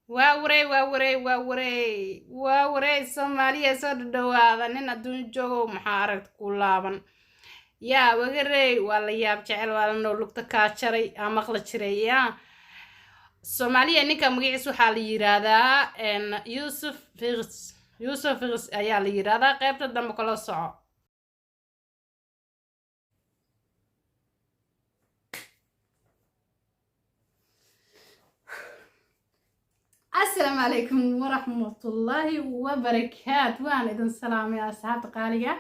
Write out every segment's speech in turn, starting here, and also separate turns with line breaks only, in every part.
waa wareey Soomaaliya soo dhawaada nin adduun joogo maxaa aragti ku laaban yaa wagarey waa la yaab jecel waa la noo lugta kaa jaray aa maqla jiray yaa Soomaaliya ninka magaciisa waxaa la yiraahdaa Yusuf Fiqs ayaa la yiraahdaa qaybta dambe kala soco السلام عليكم ورحمة الله وبركاته وأنا إذن سلام يا أصحاب قالية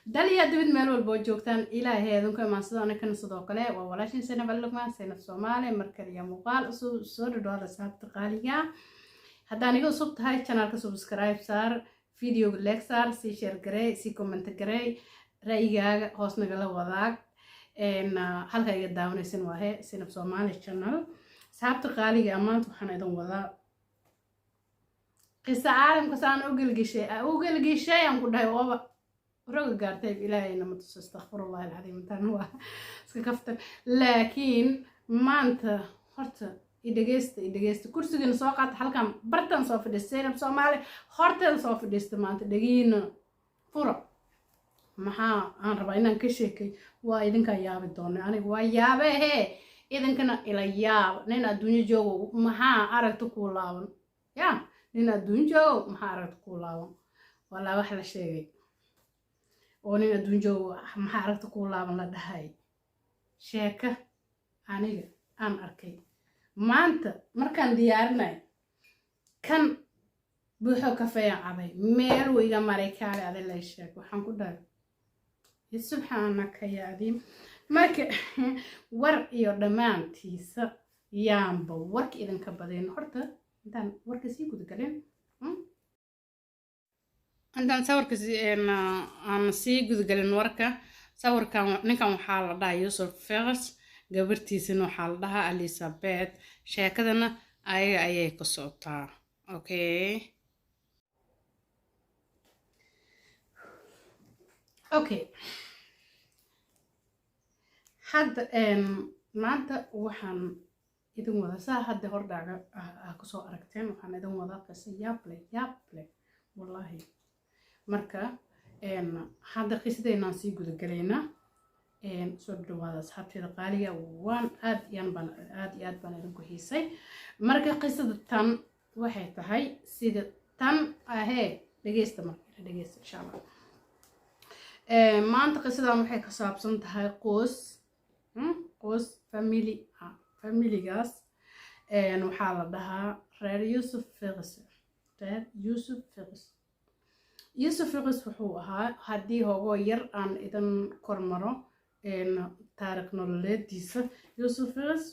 دليا دبد مالو البوجوكتان إلى هذون كما صدقنا كنا صدقنا وولاشين سنة بلغ ما سنة الصومالي مركزية مقال صور دوار أصحاب قالية هداني جو صبت هاي channel كسبسكرايب صار فيديو لايك صار سي شير جري سي كومنت جري رأيك هوسنا جلا وضاك إن هل هي الدعوة سنة وهي سنة الصومالي channel أصحاب قالية أمانت وحنا إذن وضاك قصة عالم كسان أوجل شيء أم كده هو رجع قارتي بإلهي إنما تستغفر الله العظيم تنوع سكفت لكن ما أنت هرت إدجست كرسي جن ساقط حلقة برتن صاف الدستين بسومالي هرت صاف الدست ما أنت دقين فرق محا أنا ربعنا كشيكي وإذن كياب الدنيا أنا ويابه هي إذن كنا إلى ياب نين الدنيا جو محا أردت كلامن يا nin adduun joogo maxaa aragti ku laaban walaa wax la sheegay oo nin adduun joogo maxaa aragti ku laaban la dhahay sheeka aniga aan arkay maanta markaan diyaarinay kan buuxo kafeeyaan cabay meel uu iga maray kaale adin la sheeg waxaan ku dhahay subxaanaka yaa adiim marka war iyo dhammaantiisa yaanba warka idinka badin horta intaan warka sii guda galeen intaan sawirka aan sii guda galin warka sawirkan ninkan waxaa la dhahaa Yusuf Fiqs gabartiisana waxaa la dhahaa Elizabeth sheekadana ayaga ayay ka socotaa okay hadda maanta waxaan idin wada saa hadda hordaaga ku soo aragteen waxaan idin wada qisa yaab leh wallahi marka hadda qisadeenaan sii guda galaynaa soo dhawaada asxaabteeda qaaliga waan aad iyo aad baan idinku xiisay marka qisada tan waxay tahay sida tan ahee dhageysta insha Allah maanta qisadan waxay ka saabsan tahay qoys familigaas waxaa la dhahaa reer Yusuf Fiqs wuxuu ahaa haddii hogo yar aan idan kormaro taariikh nololeediisa Yusuf Fiqs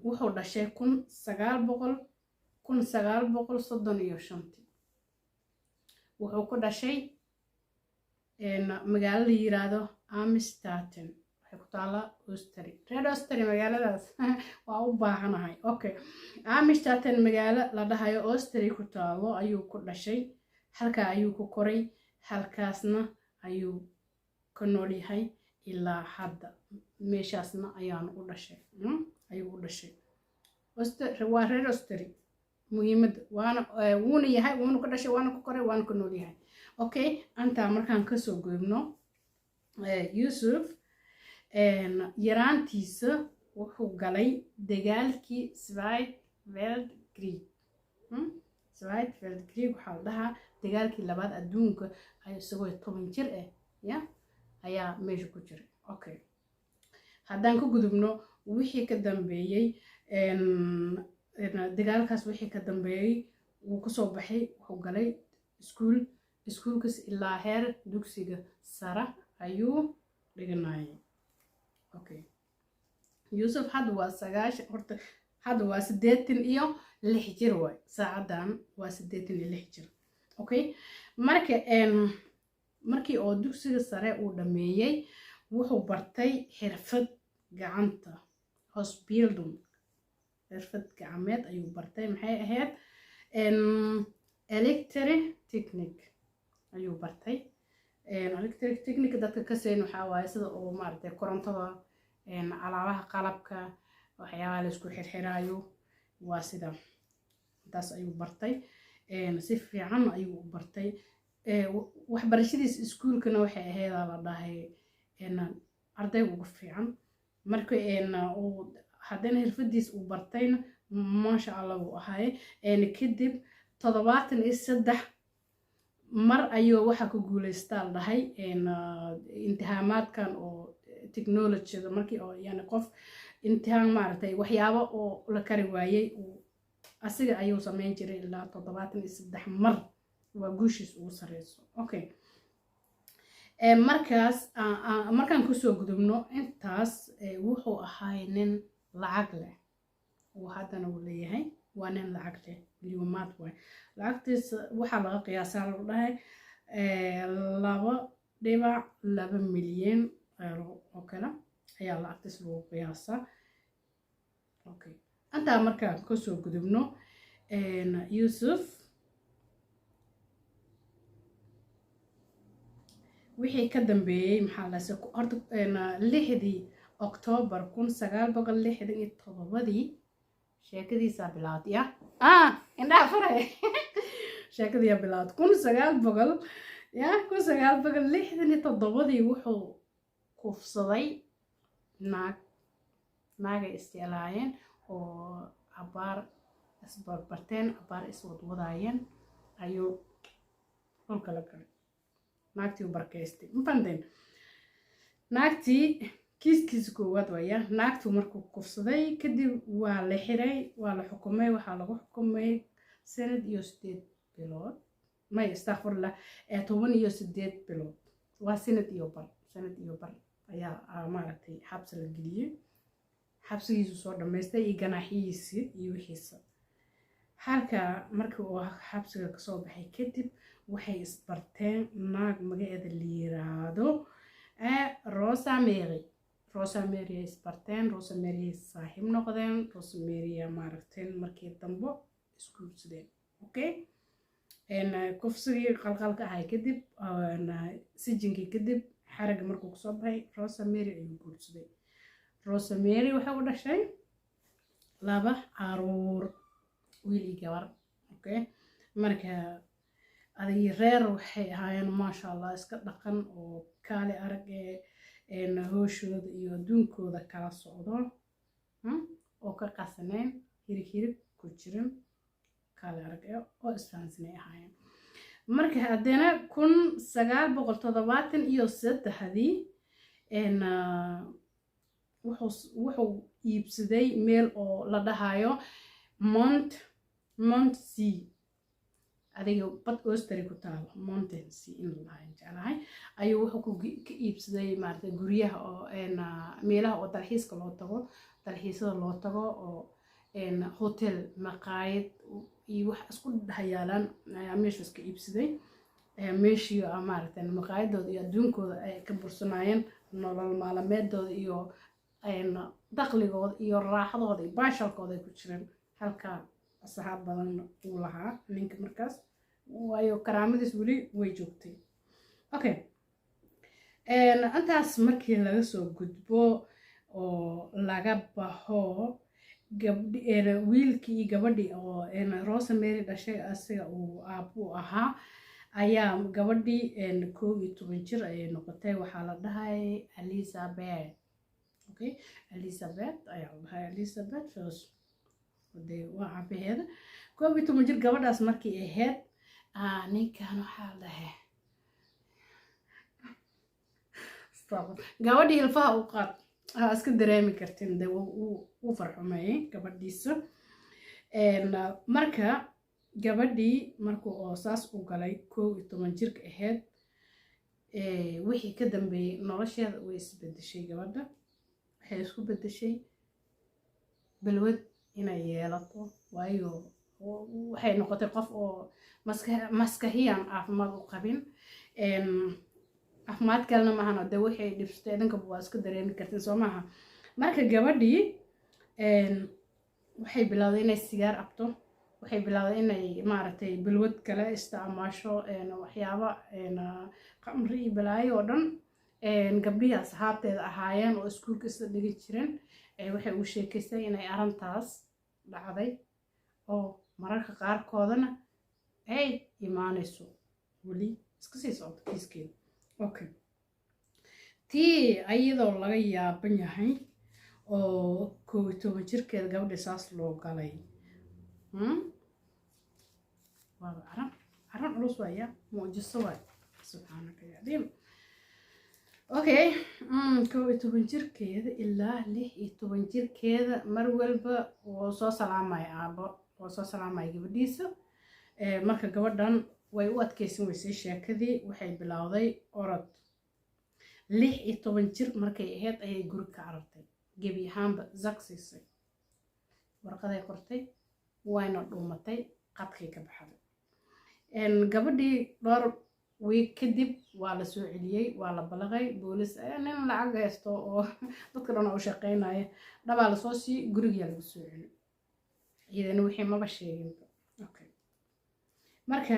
wuxuu dhashay 1935 wuxuu ku dhashay magaalo la yiraahdo Amstetten kutaala Osteri reer Osteri magaaladaas waa u baahanahay Amstetten magaalo la dhahayo Osteri ku taalo ayuu ku dhashay halka ayuu ku koray halkaasna ayuu ka nool yahay ilaa hadda meeshaasna ayaan u dhashay ayuu u dhashay Osteri waa reer Osteri muhiimad wuuna yahay wuuna ku dhashay waana ku koray waana ku nool yahay anta markaan ka soo goobno Yusuf yaraantiisa wuxuu galay dagaalkii Zweite Weltkrieg waxaa la dhahaa dagaalkii labaad adduunka isagoo 10 jir ayaa meesha ku jiray haddaan ka gudubno wixii ka dambeeyay dagaalkaas wixii ka dambeeyay wuu ka soo baxay wuxuu galay iskuulkaas ilaa heer dugsiga sare ayuu dhiganayay Yusuf hadda waa 86 jir waay saacadan waa 86 jir marka markii oo dugsiga sare uu dhameeyay wuxuu bartay xirfad gacanta Ausbildung xirfad gacmeed ayuu bartay maxay ahayd electric technique ayuu bartay electric technique dadka ka seen waxa waaye sida oo maartay korontada alaabaha qalabka waxyaabaha la isku xirxiraayo waa sida intaas ayuu bartay si fiican ayuu u bartay waxbarashadiisa iskuulkana waxay ahayd la dhahay ardayga ugu fiican marka haddana xirfadiisa uu bartayna maasha allah uu ahay kadib 73 mar ayuu waxa ku guuleystaa la dhahay imtixaamaadkan oo technologyda markii oo yani qof imtixaan maaragtay waxyaabo oo la kari waayay asiga ayuu sameyn jiray ilaa 73 mar waa guushiis ugu sareyso okay markaan kusoo gudubno intaas wuxuu ahay nin lacag leh oo haddana uu leeyahay waa nin lacag leh milyomaad waay lacagtiisa waxaa laga qiyaasaa lagu dhahay 2.2 milyan oo kale ayaa lacagtiisa lagu qiyaasaa okay antaa markaan kusoo gudubno Yusuf wixii ka dambeeyay maxaa la horta 6 October 1967 sheekadiisa bilaawday indhaha faray sheekadii bilaawday 1967 wuxuu kufsaday naagay istilaayeen oo abaar isbarbarteen abaar iswadwadaayeen ayuu dhulka la galay naagtii u barkaystay mafahantay naagtii kiiskiisa koowaad waya naagtu markuu kufsaday kadib waa la xiray waa la xukumay waxaa lagu xukumay sanad iyo 8 bilood may astaghfirullah 18 bilood waa sanad iyo bar ayaa maaragtay xabsi la geliyay xabsigiisu soo dhameystay iyo ganaaxiyiisii iyo wixiisa halka markii uu xabsiga ka soo baxay kadib waxay isbarteen naag magaceeda la yiraahdo Rosemary isbarteen Rosemary saaxiib noqdeen Rosemary maaragtay markii dambe isguursadeen okay kufsigii qalqalka ahay kadib sijinkii kadib xaraga markuu kasoo baxay Rosemary ayuu guursaday Rosemary waxay u dhashay 2 caruur wiil iyo gabar okay marka aday reer waxay ahaayeen maasha allah iska dhaqan oo kaali arag hooshooda iyo adduunkooda kala socdo oo ka qasaneen hirib ku jirin kaali arag oo isfahansanay ahaayeen marka haddana 1973 wuxuu iibsaday meel oo la dhahayo Mondsee adiga bad Austria ku taalo Mondsee in la jeclahay ayuu wuxuu ka iibsaday maartay guryaha oo meelaha oo dalxiiska loo tago oo hotel maqaayad iyo wax isku dhayaalan meesha iska iibsaday meeshii maartay maqaayadooda iyo adduunkooda ay ka bursanayeen nolol maalmeedooda iyo dakhligooda iyo raaxadooda iyo baashalkooda ay ku jireen halka asxaab badan uu lahaa ninka markaas waayo karaamadiis weli way joogtay okay antaas markii laga soo gudbo oo laga baxo wiilkii iyo gabadhii oo Rosemary dhashay asiga uu aabbu ahaa ayaa gabadhii 11 jir ayay noqotay waxaa la dhahay Elizabeth okay Elizabeth ayaa la dhahay Elizabeth first de waa abaheeda 11 jir gabadhaas markii ahayd ninkan waxaa la dhahay gabadhii ilfaha u qaad iska dareemi kartin de uu farxumeeyay gabadhiisa marka gabadhii markuu oo saas u galay 11 jirka ahayd wixii ka dambeeyay nolosheeda way isbedeshay gabadha waxay isku bedeshay balwad inay yeelato waayo waxay noqotay qof oo maskaxiyan caafimaad u qabin caafimaad kalena maahan de waxay dhibsatay dhanka waa iska dareemi kartin soo maaha marka gabadhii waxay bilowday inay sigaar cabto waxay bilowday inay maaragtay balwad kale isticmaasho waxyaabo qamri iyo balaayo oo dhan gabdhihii asxaabteeda ahaayeen oo iskuulka isla dhigi jireen waxay u sheekaysay inay arrintaas dhacday oo mararka qaarkoodana ay imaanayso weli iska sii socdo kiiskeeda. Okay, tii ayadoo laga yaaban yahay oo 11 jirkeeda gabadha saas loo galay waa arrin culus waaya, muujiso waay, subxaanaka yaa cadiim. Okay, 11 jirkeeda ilaa 16 jirkeeda mar walba wuu soo salaamay aabo, wuu soo salaamay gabadhiisa. Marka gabadhan way u adkeysan weysay sheekadii, waxay bilowday orod. 16 jir markay ahayd ayay guri ka carartay, gebi ahaanba zag siisay, warqaday qortay, wayna dhuumatay, qadkay ka baxday. Gabadhii dhowr week kadib waa la soo celiyey, waa la balaqay boolis, nin lacag haysto oo dadka dhan u shaqeynaya dhabaa la soo sii, guriga lagu soo celi, iyadana wixii maba sheegin. Okay, marka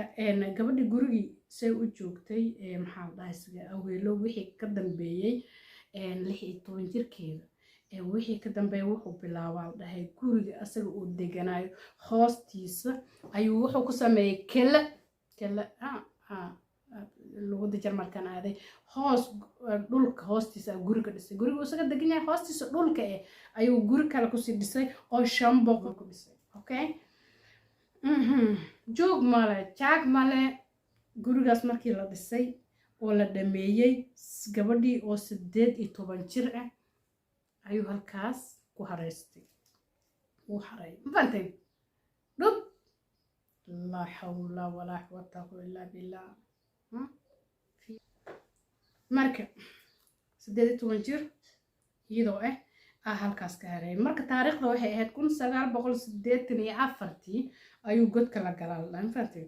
gabadhii gurigii say u joogtay maxaa la dhahay siga aweelo wixii ka dambeeyay 16 jirkeeda wixii ka dambeeyay wuxuu bilaabaa la dhahay guriga asaga uu deganayo hoostiisa ayuu wuxuu ku sameeyay kala luqada Jarmalkan aaday hoos dhulka hoostiisa guriga dhisay, guriga uu isaga degan yahay hoostiisa dhulka ayuu guri kale ku sii dhisay oo 5 boqol ku dhisay. Okay, joog male jaag male. gurigaas markii la dhisay oo la dhameeyay gabadhii oo 18 jir ah ayuu halkaas ku hareystay, uu haray mafantay dhub. la hawla wala quwwata illa billah. marka 18 jir iyadoo halkaas ka haray. marka taariikhda waxay ahayd 1984 ayuu godka la galay mafantay.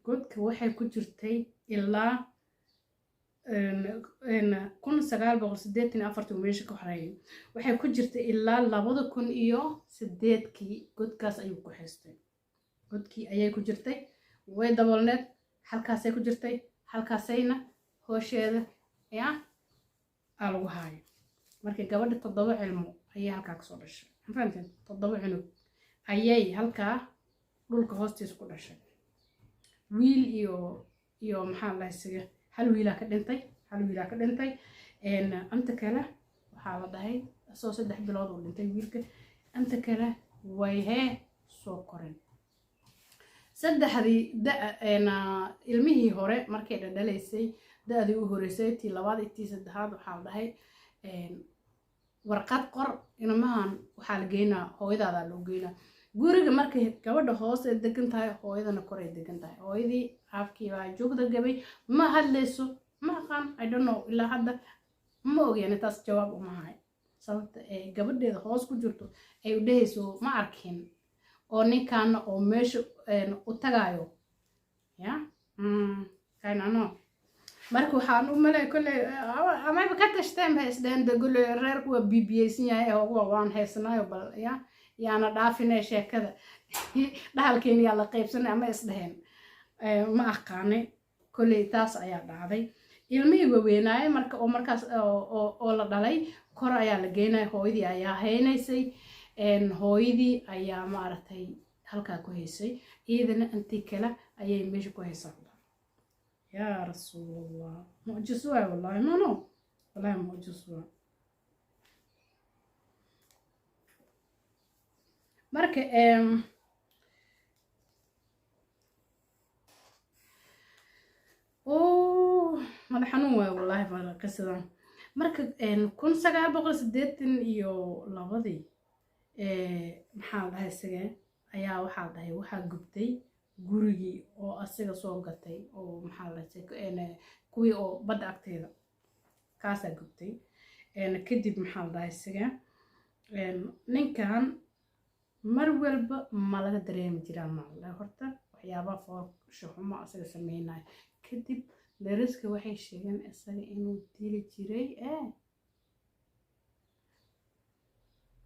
godka waxay ku jirtay ilaa 1984 meesha ka horeeyay, waxay ku jirtay ilaa 2008kii godkaas ayuu ku haystay. godkii ayay ku jirtay, way daboolneed, halkaasay ku jirtay, halkaasayna hoosheeda lagu haayo. markii gabadha 7 cilmo ayay halkaa kasoo dhashay mafahantay, 7 cunug ayay halkaa dhulka hoostiisa ku dhashay. wiil iyo maxaa la dhahay hal wiilaa ka dhintay, anta kale waxaa la dhahay soo 3 bilood uu dhintay wiilka, anta kale way soo koreen. saddexdii ilmihii hore markay dhalaysay da'dii u horeysay tii labaad iyo tii saddexaad waxaa la dhahay warqad qor, ilmahan waxaa la geynaa hooyadaada loo geynaa guriga. markay gabadha hoose degan tahay hooyadana koray degan tahay. hooyadii afkii baa joogda gabay, ma hadlayso, ma aqaan, I don't know, ilaa hadda ma ogeyn taas jawaab uma hayo sababta gabadheeda hoos ku jirto ay u dhahayso ma arkin, oo ninkaana oo meesha u tagaayo kaynano. marka waxaan u malay kolley amayba ka tashteen ba isdeen degule reerku waa BBAsin yahay oo waan haysanayo bal yaana dhaafinay sheekada dhahalkeena yaa la qaybsanay ama isdheheen ma aqaanay. kolley taas ayaa dhacday. ilmihii waaweynaayay marka oo markaas oo la dhalay kor ayaa la geynay, hooyadii ayaa haynaysay, hooyadii ayaa maaragtay halkaa ku haysay, iyadana intii kale ayay meesha ku haysaa. yaa rasuulallah, mucjiso waay wallahi, no wallahi mucjiso waay. marka madax xanuun waay wallahi qisadan. marka 1982 maxaa la dhahay isaga ayaa waxaa la dhahay waxaa gubtay gurigii oo asaga soo gatay oo maxaa la dhahay kuwii oo badda agteeda kaasaa gubtay. kadib maxaa la dhahay isaga ninkan mar walba ma laga dareemi jiraa maala horta waxyaabaha foosha xumo asaga sameynaya. kadib dariska waxay sheegeen isaga inuu dili jiray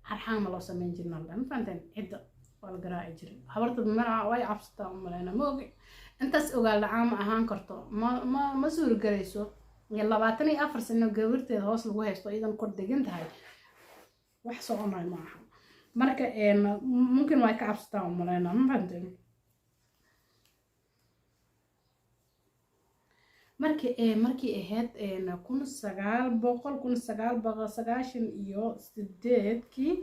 harxaan ma loo sameyn jirin maala ma fahanteen, cidda waa la garaaci jiray. habarta maraca way cabsataa u malayna ma ogi, intaas ogaal lacaan ma ahaan karto, ma suurgalayso 24 sano gabarteeda hoos lagu haysto iyadan kor degan tahay, wax soconay ma aha. marka mumkin way ka cabsataa umaleynaa ma fahanteen markii ahayd 1998kii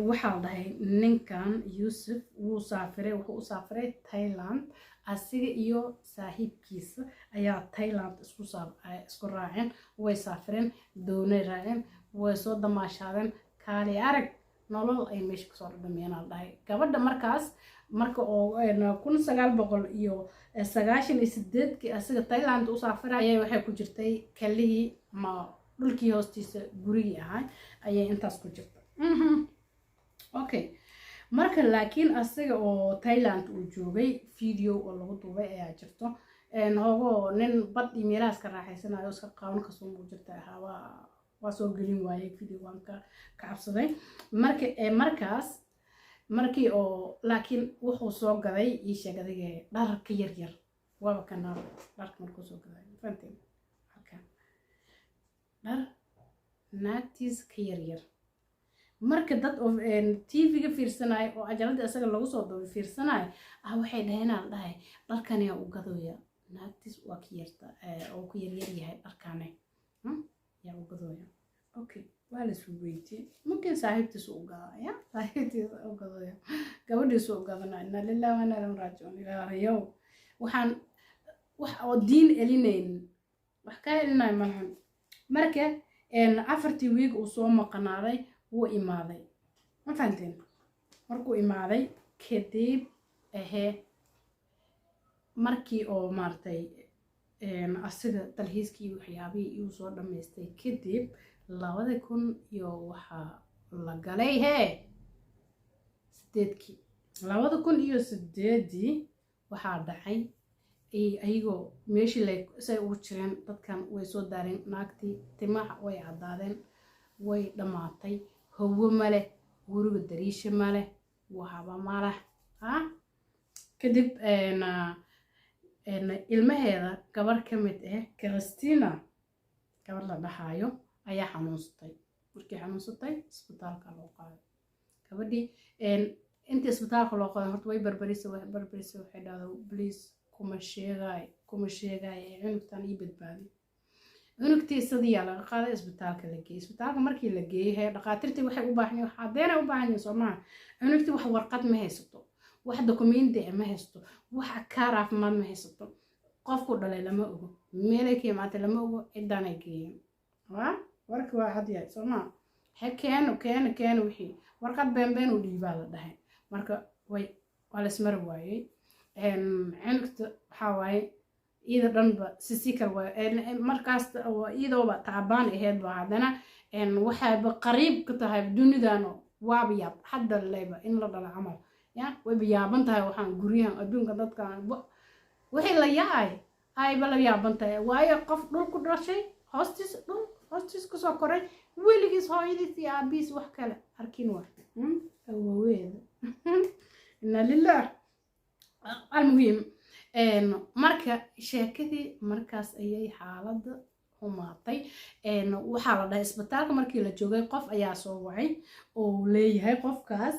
waxaa la dhahay ninkan Yusuf wuu saafiray wuxuu u saafiray Thailand asiga iyo saaxiibkiisa ayaa Thailand isku raaceen way saafireen doonay raaceen way soo damaashaadeen kaali arag nolol ay meesha kasoo dhadhamiyeen la dhahay gabadha marka oo 1998kii asiga Thailand u saafiray waxay ku jirtay kalihii ma dhulkii hoostiisa gurigii ahaa ayay intaas ku jirtay okay marka laakiin asiga oo Thailand uu joogay video oo lagu duubay ayaa jirto hogo nin bad meelahaas ka raaxaysanayo iska qaawan ka soo jirta waa soo gelin waayay video waan ka cabsaday markii oo laakiin wuxuu soo gaday ii sheegay dhar ka yar waa kana dharka markuu soo gaday fantin halkan dhar naagtiis ka yar marka dad oo TV-ga fiirsanay oo ajalada asaga lagu soo duubay fiirsanay waxay dhaheen dhahay dharkan yaa u gadooya naagtiis waa ka yarta oo ku yar yahay dharkan yaa u gadooya okay waa la soo weydiiyay mumkin saaxiibtiisu u gadaa saaxiibtiisu u gadooya gabadhiisu u gadanaa inna lillahi wa inna ilaihi raaji'uun ilaahayow waxaan wax oo diin elinayn wax ka elinay malahan marka 4 week uu soo maqnaaday wuu imaaday ma fahanteen markuu imaaday kadib markii oo maartay asiga dalxiiskii waxyaabihii uu soo dhameystay kadib 2000 iyo waxa la galay 2008 waxaa dhacay ayagoo meeshii say ugu jireen dadkan way soo daareen naagtii timaha way cadaadeen way dhamaatay hawo male guriga dariisha male waxba male kadib ilmaheeda gabar ka mid Christina gabar la dhahayo ayaa xanuunsatay markii xanuunsatay isbitaalka loo qaaday gabadhii intii isbitaalka loo qaaday horta way barbarisay waxay dhahday please kuma sheegay cunugtan ii badbaadi cunugtii sidii laga qaaday isbitaalka la geeyay isbitaalka markii la geeyay dhaqaatiirtii waxay u baahan yihiin cadeena u baahan yihiin Soomaa cunugtii wax warqad ma haysato wax documente ma haysato wax kaar caafimaad ma haysato qofku dhalay lama ogo meelay ka imaatay lama ogo cidaan ay geeyeen warka waa hadiya Soomaa keeno wixii warqad been u dhiibaa la dhahay marka waa la ismar waayay cunugta waxa waaye ida dhanba sisikal waa markaas idooba taabaan aheed ba hadana waxaaba qariib ka tahay dunidan waaba yaab hadda leeba in la dhala amal way yaaban tahay waxaan guriyahan adduunka dadkan wixii la yaay ay bala yaaban tahay waayo qof dhul ku dhashay hostis ku soo koray weligiis hooyadiis iyo aabiis wax kale arkin waa awoweed inna lillahi almuhim marka sheekadii markaas ayay xaaladda xumaatay waxaa la dhahay isbitaalka markii la joogay qof ayaa soo wacay oo leeyahay qofkaas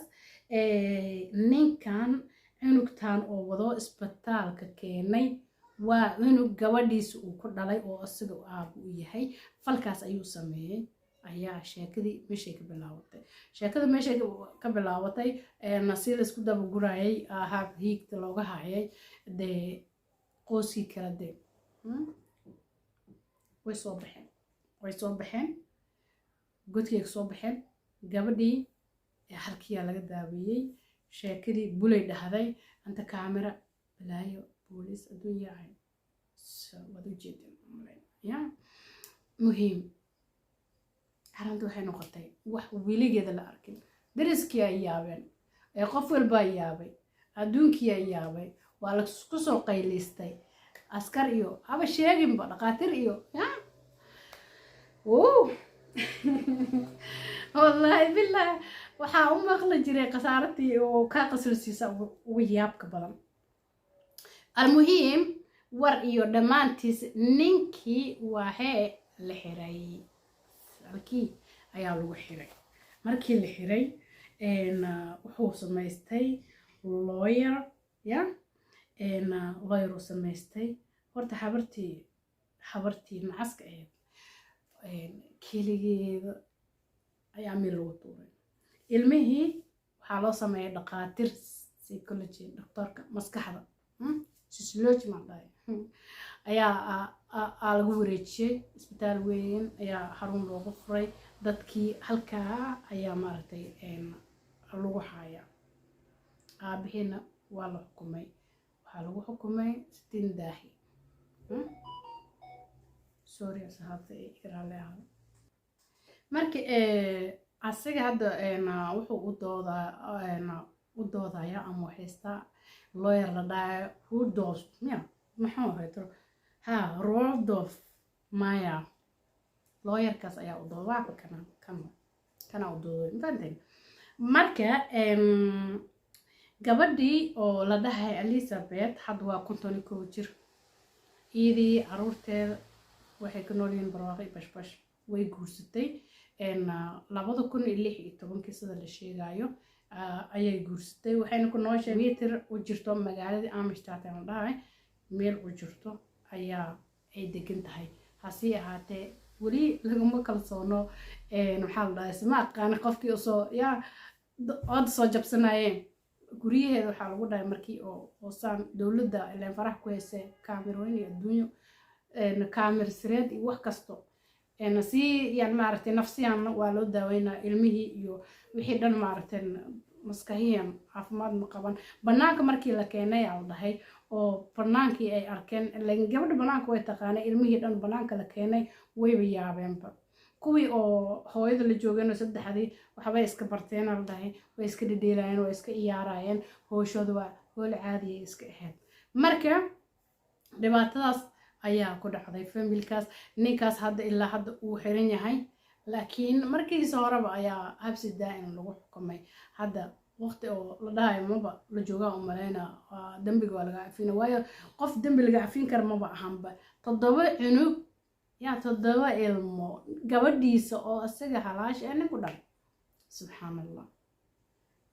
ninkan cunugtan oo wado isbitaalka keenay waa cunug gabadhiisa uu ku dhalay oo asiga aab u yahay falkaas ayuu sameeyay ayaa sheekadii meeshay ka bilaabatay nasiil isku daba gurayay hab hiigta looga hayay dee qoyskii kala dee way soo baxeen godkay soo baxeen gabadhii halkiyaa laga daaweeyey sheekadii bulay dhahday anta kaamera balaayo booliis adduunya ahay wad u jeedin muhiim arrintu waxay noqotay wax weligeeda la arkin dariskii ay yaabeen qof walba ay yaabay adduunkii ay yaabay waa la isku soo qayliistay askar iyo haba sheeginba dhaqaatiir iyo wallahi billahi waxaa u maqli jiray khasaaratii oo ka qasulsiisa ugu yaabka badan almuhiim war iyo dhammaantiis ninkii waxee la xiray halkii ayaa lagu xiray markii la xiray wuxuu samaystay lawyer ya lawyer uu samaystay horta habartii macaska ahayd keligeeda ayaa meel lagu tuuray ilmihii waxaa loo sameeyay dhaqaatiir psychology doctorka maskaxda psychology ma dhahay ayaa lagu wareejiyay isbitaal weyn ayaa xarun loogu furay dadkii halkaa ayaa maaragtay lagu haya aabihiina waa la xukumay waxaa lagu xukumay 60 daahi sorry asxaabta igraale ah markii asiga hadda wuxuu u doodaya ama waxaysta lawyer la dhahay Rudolph maxaa hayto Rudolph Maya lawyerkaas ayaa u doodaa kana u dooday infaanteen marka gabadhii oo la dhahay Elizabeth had waa 51 jir iyadii caruurteeda waxay ku nool yihiin barwaaqo bashbash way guursatay 2016 sida la sheegayo ayay guursatay waxayna ku nooshay meter u jirto magaalada Amsterdam la dhahay meel u jirto ayaa ay degan tahay hasi ahaatee wali laguma kalsoono waxa la dhahay ma aqaan qofkii soo ood soo jabsanayeen guriyeeda waxa lagu dhahay markii oo saan dawladda ilaa farax ku heysay kaamirooyin iyo adduunyo kaamir sireed iyo wax kasto si maaragtay nafsiyan waa loo daaweynaa ilmihii iyo wixii dhan maaragtay maskaxiyan caafimaad ma qaban banaanka markii la keenay aan dhahay oo banaankii ay arkeen laakiin gabadha banaanka way taqaanay ilmihii dhan banaanka la keenay wayba yaabeenba kuwii oo hooyada la joogeen saddexdii waxbay iska barteen aan dhahay way iska dhidheelayeen way iska ciyaarayeen hooshooda waa hool caadi ah iska ahayd marka dhibaatadaas ayaa ku dhacday familkaas ninkaas hadda ilaa hadda uu xiran yahay laakiin markiisa horeba ayaa habsi daa'im lagu xukumay hadda waqti oo la dhahay maba la joogaa u maleena dambiga waa laga cafina waayo qof dambi laga cafin kara maba ahanba 7 cunug 7 ilmo gabadhiisa oo asaga halaash ee ninku dhalay subxaanallah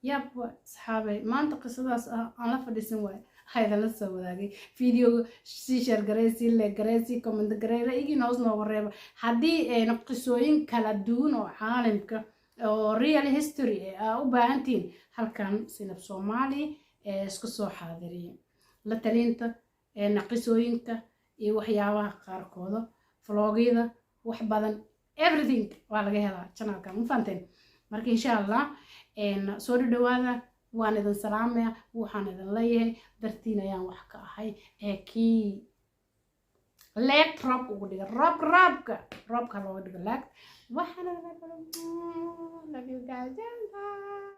yabwa saxaabay maanta qisadaas aan la fadhiisan waay haydan la soo wadaagay video si share garay si like garay si comment garay ra'yigiina hoos nooga reeba haddii ay qisooyin kala duwan oo caalamka oo real history u baahantiin halkan sinab Soomaali isku soo xaadiriyo la talinta qisooyinka iyo waxyaabaha qaarkooda vlogyada wax badan everything waa laga helaa channelkan ma fahanteen marka insha Allah soo dhawaada waan idin salaamaya waxaan idin leeyahay dartiin ayaan wax ka ahay kii leeg rob ugu dhiga robka looga dhiga leeg waxaan love you guys.